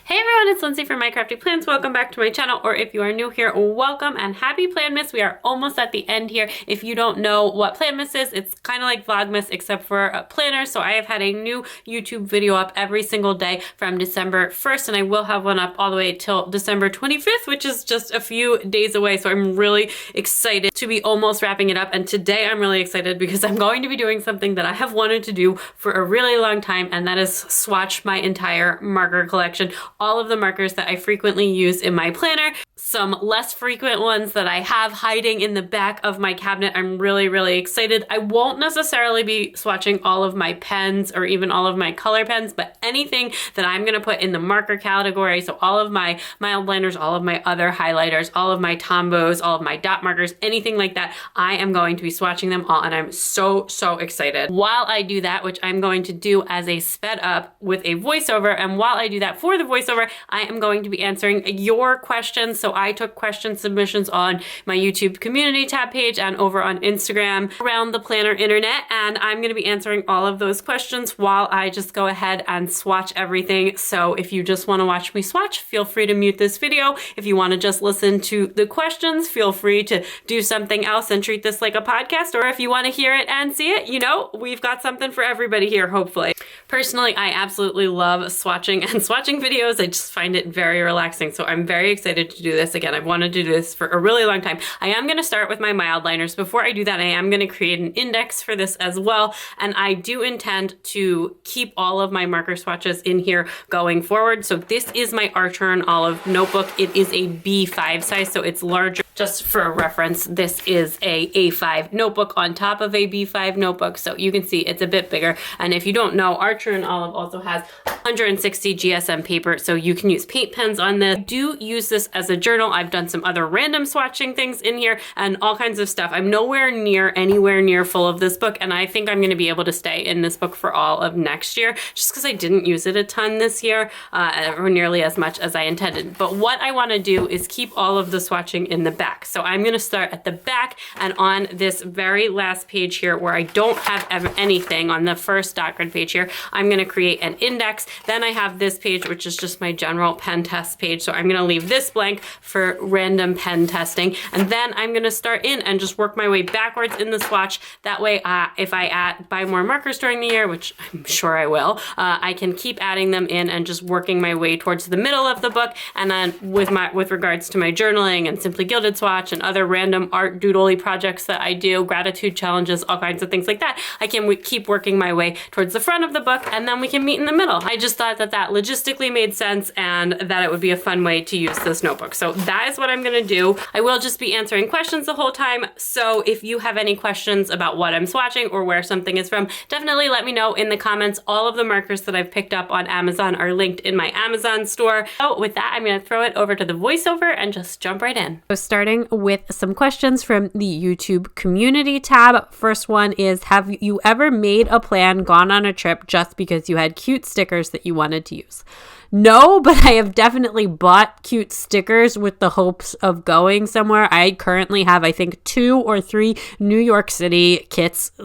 Hey everyone, it's Lindsay from My Crafty Plans. Welcome back to my channel, or if you are new here, welcome and happy PLANMAS. We are almost at the end here. If you don't know what PLANMAS is, it's kind of like Vlogmas except for a planner. So I have had a new YouTube video up every single day from December 1st, and I will have one up all the way till December 25th, which is just a few days away. So I'm really excited to be almost wrapping it up. And today I'm really excited because I'm going to be doing something that I have wanted to do for a really long time, and that is swatch my entire marker collection. All of the markers that I frequently use in my planner, some less frequent ones that I have hiding in the back of my cabinet. I'm really excited. I won't necessarily be swatching all of my pens or even all of my color pens, but anything that I'm gonna put in the marker category, so all of my mild liners, all of my other highlighters, all of my Tombows, all of my dot markers, anything like that, I am going to be swatching them all, and I'm so excited. While I do that, which I'm going to do as a sped up with a voiceover, and while I do that for the voiceover, I am going to be answering your questions. So I took question submissions on my YouTube community tab page and over on Instagram around the planner internet, and I'm going to be answering all of those questions while I just go ahead and swatch everything. So if you just want to watch me swatch, feel free to mute this video. If you want to just listen to the questions, feel free to do something else and treat this like a podcast. Or if you want to hear it and see it, you know, we've got something for everybody here, hopefully. Personally, I absolutely love swatching and swatching videos. I just find it very relaxing. So I'm very excited to do this. Again, I've wanted to do this for a really long time. I am going to start with my mild liners. Before I do that, I am going to create an index for this as well. And I do intend to keep all of my marker swatches in here going forward. So this is my Archer and Olive notebook. It is a B5 size, so it's larger. Just for a reference, this is a A5 notebook on top of a B5 notebook. So you can see it's a bit bigger. And if you don't know, Archer and Olive also has 160 GSM paper, so you can use paint pens on this. I do use this as a journal. I've done some other random swatching things in here and all kinds of stuff. I'm nowhere near full of this book, and I think I'm going to be able to stay in this book for all of next year, just because I didn't use it a ton this year, or nearly as much as I intended. But what I want to do is keep all of the swatching in the back. So I'm going to start at the back, and on this very last page here where I don't have anything, on the first dot grid page here, I'm going to create an index. Then I have this page, which is just my general pen test page. So I'm going to leave this blank for random pen testing. And then I'm going to start in and just work my way backwards in the swatch. That way, if I buy more markers during the year, which I'm sure I will, I can keep adding them in and just working my way towards the middle of the book. And then with regards to my journaling and Simply Gilded swatch and other random art doodly projects that I do, gratitude challenges, all kinds of things like that, I can keep working my way towards the front of the book, and then we can meet in the middle. I just thought that logistically made sense and that it would be a fun way to use this notebook. So that is what I'm going to do. I will just be answering questions the whole time. So if you have any questions about what I'm swatching or where something is from, definitely let me know in the comments. All of the markers that I've picked up on Amazon are linked in my Amazon store. So with that, I'm going to throw it over to the voiceover and just jump right in. So starting with some questions from the YouTube community tab. First one is, have you ever made a plan, gone on a trip just because you had cute stickers that you wanted to use? No, but I have definitely bought cute stickers with the hopes of going somewhere. I currently have, I think, 2 or 3 New York City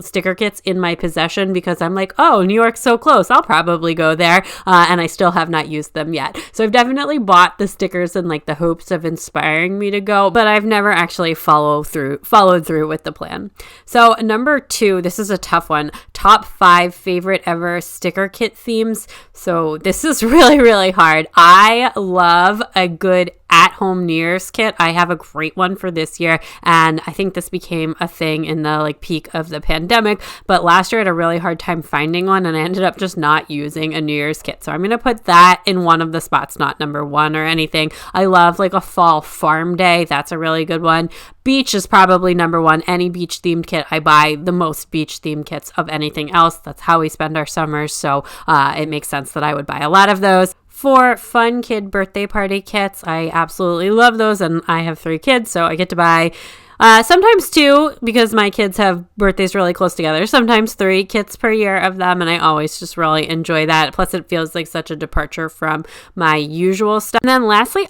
sticker kits in my possession because I'm like, oh, New York's so close, I'll probably go there. And I still have not used them yet. So I've definitely bought the stickers in like the hopes of inspiring me to go, but I've never actually followed through with the plan. So number 2, this is a tough one. Top 5 favorite ever sticker kit themes. So this is really hard. I love a good at-home New Year's kit. I have a great one for this year, and I think this became a thing in the peak of the pandemic, but last year I had a really hard time finding one, and I ended up just not using a New Year's kit. So I'm going to put that in one of the spots, not number 1 or anything. I love a fall farm day. That's a really good one. Beach is probably number 1. Any beach themed kit, I buy the most beach themed kits of anything else. That's how we spend our summers. So it makes sense that I would buy a lot of those. For fun kid birthday party kits, I absolutely love those, and I have 3 kids, so I get to buy sometimes 2 because my kids have birthdays really close together, sometimes 3 kits per year of them, and I always just really enjoy that. Plus it feels like such a departure from my usual stuff. And then lastly,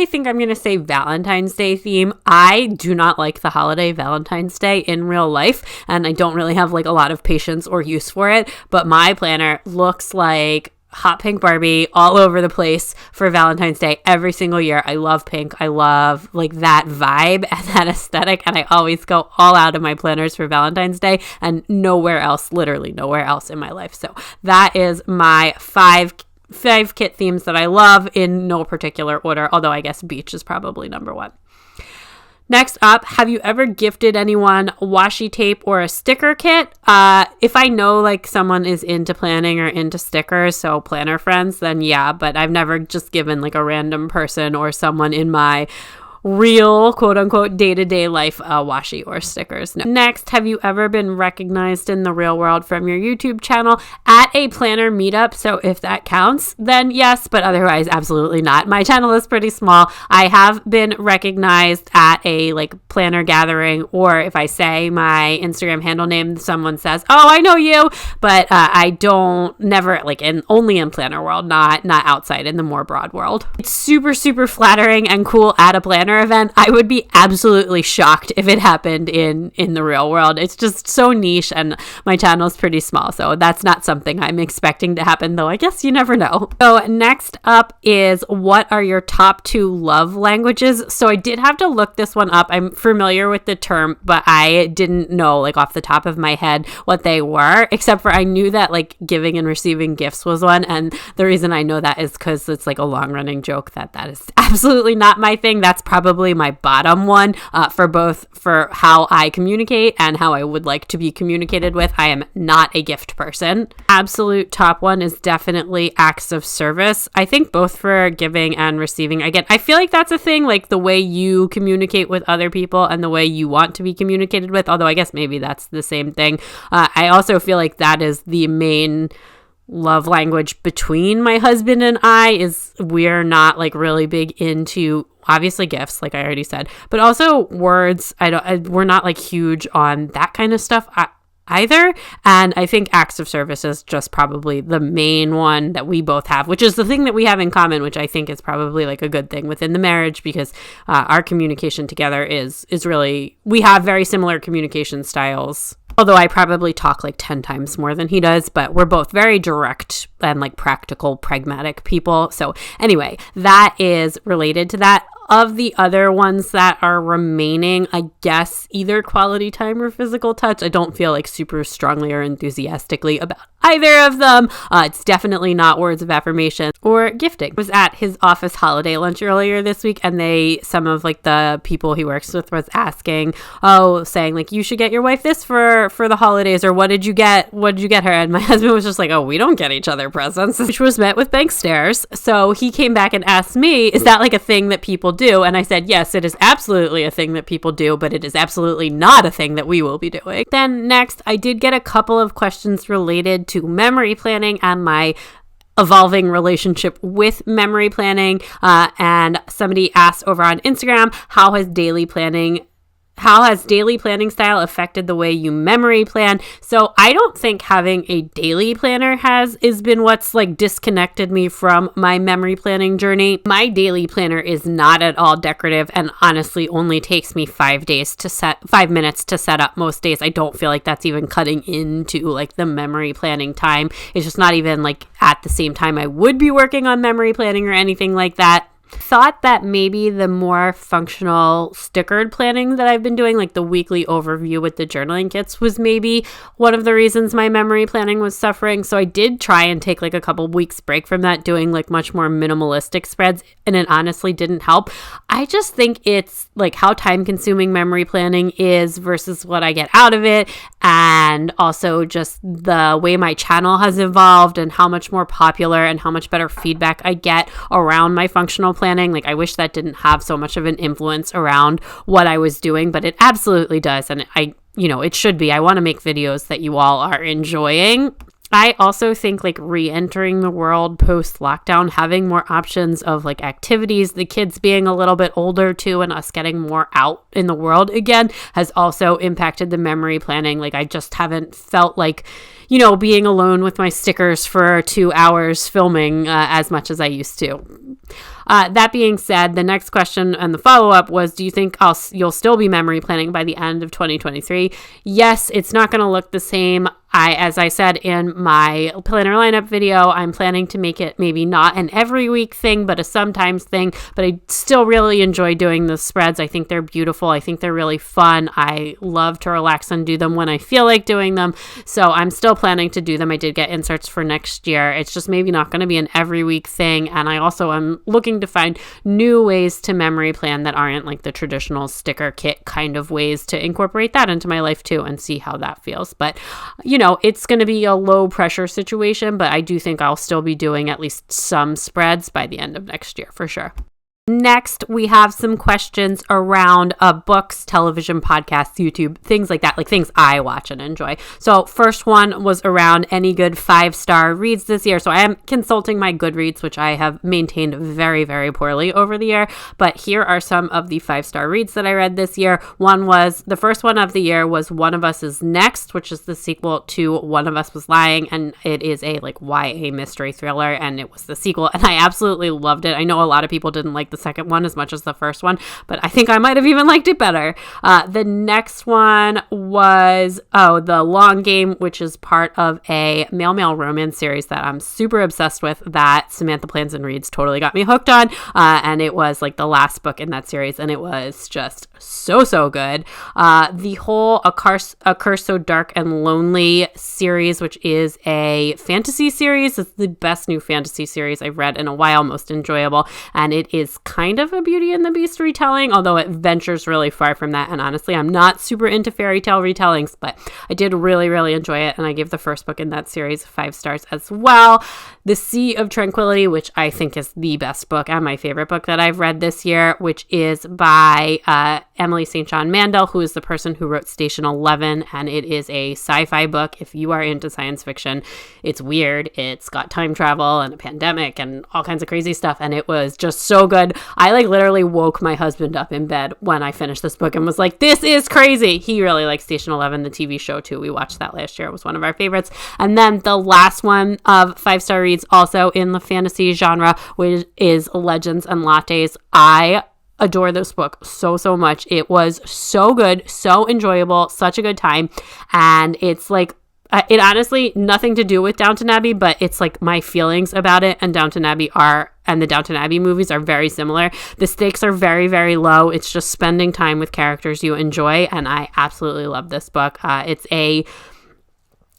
think I'm going to say Valentine's Day theme. I do not like the holiday Valentine's Day in real life, and I don't really have a lot of patience or use for it, but my planner looks like hot pink Barbie all over the place for Valentine's Day every single year. I love pink. I love like that vibe and that aesthetic, and I always go all out of my planners for Valentine's Day and nowhere else, literally nowhere else in my life. So that is my five kit themes that I love in no particular order, although I guess beach is probably number one. Next up, have you ever gifted anyone washi tape or a sticker kit? If I know like someone is into planning or into stickers, so planner friends, then yeah, but I've never just given like a random person or someone in my real quote unquote day-to-day life washi or stickers. No. Next, have you ever been recognized in the real world from your YouTube channel at a planner meetup? So if that counts, then yes, but otherwise absolutely not. My channel is pretty small. I have been recognized at a like planner gathering, or if I say my Instagram handle name, someone says, oh, I know you, but I don't never like only in planner world, not outside in the more broad world. It's super, super flattering and cool at a planner event. I would be absolutely shocked if it happened in the real world. It's just so niche, and my channel is pretty small, so that's not something I'm expecting to happen, though I guess you never know. So next up is, what are your top 2 love languages? So I did have to look this one up. I'm familiar with the term, but I didn't know like off the top of my head what they were, except for I knew that like giving and receiving gifts was one, and the reason I know that is because it's like a long running joke that is absolutely not my thing. That's probably my bottom one for how I communicate and how I would like to be communicated with. I am not a gift person. Absolute top one is definitely acts of service. I think both for giving and receiving. Again, I feel like that's a thing, like the way you communicate with other people and the way you want to be communicated with, although I guess maybe that's the same thing. I also feel like that is the main love language between my husband and I, is we're not like really big into obviously gifts, like I already said, but also words. We're not like huge on that kind of stuff either. And I think acts of service is just probably the main one that we both have, which is the thing that we have in common, which I think is probably like a good thing within the marriage, because our communication together is really, we have very similar communication styles. Although I probably talk like 10 times more than he does, but we're both very direct and like practical, pragmatic people. So anyway, that is related to that. Of the other ones that are remaining, I guess either quality time or physical touch. I don't feel like super strongly or enthusiastically about either of them. It's definitely not words of affirmation or gifting. I was at his office holiday lunch earlier this week, and some of like the people he works with was saying like, you should get your wife this for the holidays, or what did you get her? And my husband was just like, oh, we don't get each other presents, which was met with bank stares. So he came back and asked me, is that like a thing that people do? And I said, yes, it is absolutely a thing that people do, but it is absolutely not a thing that we will be doing. Then next, I did get a couple of questions related to memory planning and my evolving relationship with memory planning. And somebody asked over on Instagram, how has daily planning style affected the way you memory plan? So I don't think having a daily planner has been what's like disconnected me from my memory planning journey. My daily planner is not at all decorative, and honestly only takes me 5 minutes to set up most days. I don't feel like that's even cutting into like the memory planning time. It's just not even like at the same time I would be working on memory planning or anything like that. Thought that maybe the more functional stickered planning that I've been doing, like the weekly overview with the journaling kits, was maybe one of the reasons my memory planning was suffering. So I did try and take like a couple weeks break from that, doing like much more minimalistic spreads, and it honestly didn't help. I just think it's like how time consuming memory planning is versus what I get out of it, and also just the way my channel has evolved and how much more popular and how much better feedback I get around my functional planning. Like I wish that didn't have so much of an influence around what I was doing, but it absolutely does. And it should be. I want to make videos that you all are enjoying. I also think like re-entering the world post-lockdown, having more options of like activities, the kids being a little bit older too, and us getting more out in the world again, has also impacted the memory planning. Like I just haven't felt like, being alone with my stickers for 2 hours filming as much as I used to. That being said, the next question and the follow-up was, do you think you'll still be memory planning by the end of 2023? Yes, it's not going to look the same. As I said in my planner lineup video, I'm planning to make it maybe not an every week thing, but a sometimes thing. But I still really enjoy doing the spreads. I think they're beautiful. I think they're really fun. I love to relax and do them when I feel like doing them. So I'm still planning to do them. I did get inserts for next year. It's just maybe not going to be an every week thing. And I also am looking to find new ways to memory plan that aren't like the traditional sticker kit kind of ways to incorporate that into my life too and see how that feels. But it's going to be a low pressure situation, but I do think I'll still be doing at least some spreads by the end of next year for sure. Next, we have some questions around books, television, podcasts, YouTube, things like that, like things I watch and enjoy. So first one was around any good 5-star reads this year. So I am consulting my Goodreads, which I have maintained very, very poorly over the year. But here are some of the 5-star reads that I read this year. The first one of the year was One of Us is Next, which is the sequel to One of Us Was Lying. And it is a YA mystery thriller, and it was the sequel. And I absolutely loved it. I know a lot of people didn't like the second one as much as the first one, but I think I might have even liked it better. The next one was The Long Game, which is part of a male romance series that I'm super obsessed with that Samantha Plans and Reads totally got me hooked on, and it was like the last book in that series, and it was just so good. The whole A Curse So Dark and Lonely series, which is a fantasy series. It's the best new fantasy series I've read in a while, most enjoyable, and it is kind of a Beauty and the Beast retelling, although it ventures really far from that. And honestly, I'm not super into fairy tale retellings, but I did really enjoy it, and I give the first book in that series 5 stars as well. The Sea of Tranquility, which I think is the best book and my favorite book that I've read this year, which is by Emily St. John Mandel, who is the person who wrote Station 11, and it is a sci-fi book. If you are into science fiction, it's weird. It's got time travel and a pandemic and all kinds of crazy stuff, and it was just so good. I literally woke my husband up in bed when I finished this book and was like, this is crazy. He really likes Station 11, the TV show too. We watched that last year. It was one of our favorites. And then the last one of 5-star reads, also in the fantasy genre, which is Legends and Lattes. I adore this book so much. It was so good, so enjoyable, such a good time. And it's like, it honestly nothing to do with Downton Abbey, but it's like my feelings about it and Downton Abbey and the Downton Abbey movies are very similar. The stakes are very low. It's just spending time with characters you enjoy, and I absolutely love this book. It's a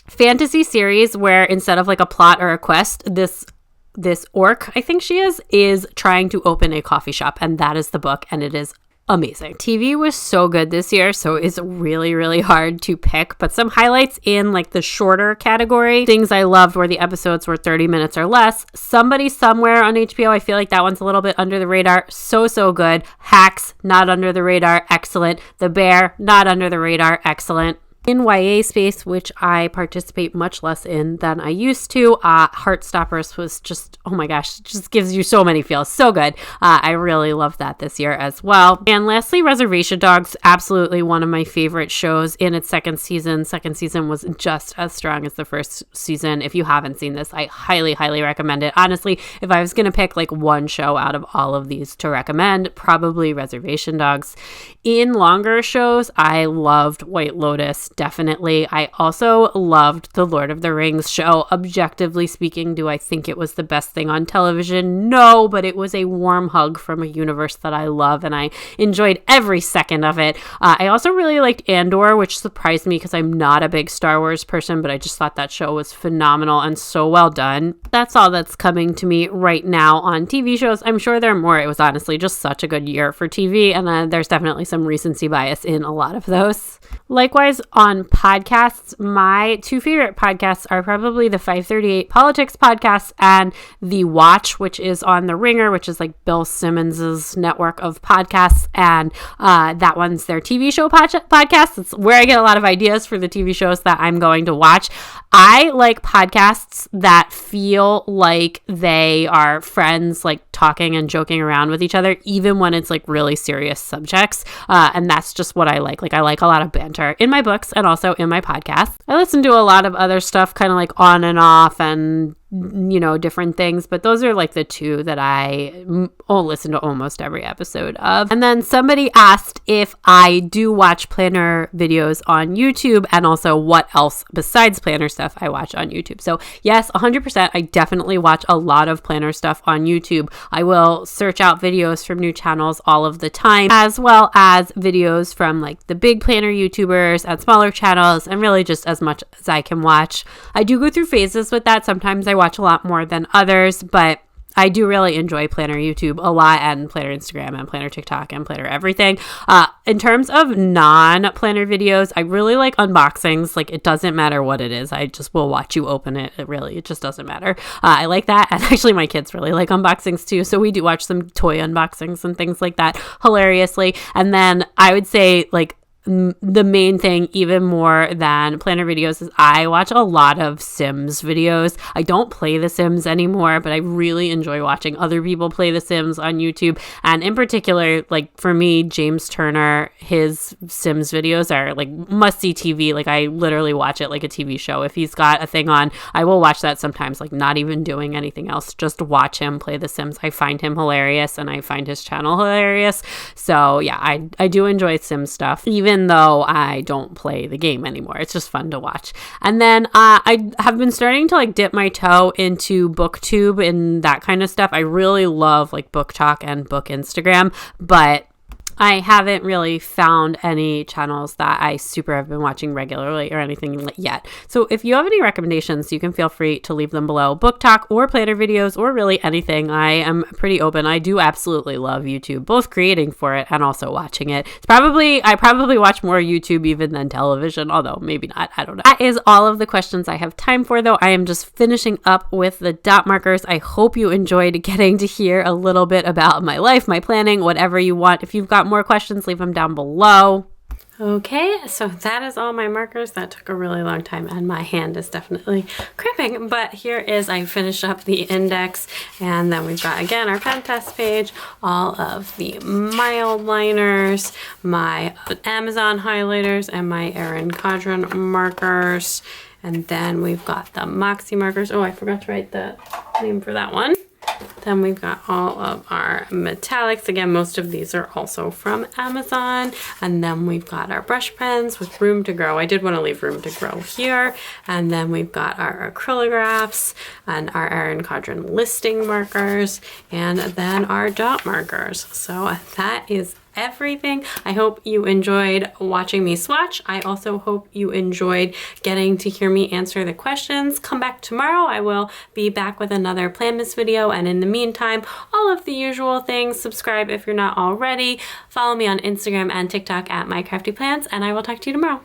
fantasy series where instead of like a plot or a quest, this orc, I think she is trying to open a coffee shop, and that is the book, and it is amazing. TV was so good this year, so it's really hard to pick, but some highlights in like the shorter category. Things I loved were the episodes were 30 minutes or less. Somebody Somewhere on HBO, I feel like that one's a little bit under the radar. So good. Hacks, not under the radar, excellent. The Bear, not under the radar, excellent. In YA space, which I participate much less in than I used to, Heartstoppers was just, oh my gosh, just gives you so many feels. So good. I really loved that this year as well. And lastly, Reservation Dogs, absolutely one of my favorite shows in its second season. Second season was just as strong as the first season. If you haven't seen this, I highly recommend it. Honestly, if I was going to pick like one show out of all of these to recommend, probably Reservation Dogs. In longer shows, I loved White Lotus. Definitely. I also loved the Lord of the Rings show. Objectively speaking, do I think it was the best thing on television? No, but it was a warm hug from a universe that I love, and I enjoyed every second of it. I also really liked Andor, which surprised me because I'm not a big Star Wars person, but I just thought that show was phenomenal and so well done. That's all that's coming to me right now on TV shows. I'm sure there are more. It was honestly just such a good year for TV, and there's definitely some recency bias in a lot of those. Likewise, on podcasts, my 2 favorite podcasts are probably the 538 Politics podcast and The Watch, which is on The Ringer, which is like Bill Simmons's network of podcasts, and that one's their TV show podcast. It's where I get a lot of ideas for the TV shows that I'm going to watch. I like podcasts that feel like they are friends, like talking and joking around with each other, even when it's like really serious subjects. And that's just what I like. Like I like a lot of banter in my books and also in my podcasts. I listen to a lot of other stuff kind of like on and off and you know, different things, but those are like the two that I listen to almost every episode of. And then somebody asked if I do watch planner videos on YouTube and also what else besides planner stuff I watch on YouTube. So yes, 100%, I definitely watch a lot of planner stuff on YouTube. I will search out videos from new channels all of the time, as well as videos from like the big planner YouTubers and smaller channels, and really just as much as I can watch. I do go through phases with that. Sometimes I watch a lot more than others, but I do really enjoy planner YouTube a lot, and planner Instagram and planner TikTok and planner everything. In terms of non-planner videos, I really like unboxings. Like, it doesn't matter what it is. I just will watch you open it. It just doesn't matter. I like that. And actually my kids really like unboxings too. So we do watch some toy unboxings and things like that hilariously. And then I would say like the main thing, even more than planner videos, is I watch a lot of Sims videos. I don't play The Sims anymore, but I really enjoy watching other people play The Sims on YouTube. And in particular, like for me, James Turner, his Sims videos are like must-see TV. Like I literally watch it like a TV show. If he's got a thing on, I will watch that sometimes, like not even doing anything else, just watch him play The Sims. I find him hilarious and I find his channel hilarious. So yeah, I do enjoy Sims stuff, even though I don't play the game anymore. It's just fun to watch. And then I have been starting to like dip my toe into BookTube and that kind of stuff. I really love like Book Talk and Book Instagram, but I haven't really found any channels that I super have been watching regularly or anything yet. So if you have any recommendations, you can feel free to leave them below. Book Talk or planner videos or really anything. I am pretty open. I do absolutely love YouTube, both creating for it and also watching it. I probably watch more YouTube even than television, although maybe not. I don't know. That is all of the questions I have time for, though. I am just finishing up with the dot markers. I hope you enjoyed getting to hear a little bit about my life, my planning, whatever you want. If you've got more questions, leave them down below. Okay, so that is all my markers. That took a really long time and my hand is definitely cramping, but here is, I finished up the index, and then we've got again our pen test page, all of the mild liners, my Amazon highlighters, and my Erin Condren markers, and then we've got the Moxie markers. Oh, I forgot to write the name for that one. Then we've got all of our metallics. Again, most of these are also from Amazon. And then we've got our brush pens with room to grow. I did want to leave room to grow here. And then we've got our acrylographs and our Erin Condren listing markers, and then our dot markers. So that is everything. I hope you enjoyed watching me swatch. I also hope you enjoyed getting to hear me answer the questions. Come back tomorrow. I will be back with another PLANMAS video, and in the meantime, all of the usual things. Subscribe if you're not already. Follow me on Instagram and TikTok at mycraftyplans, and I will talk to you tomorrow.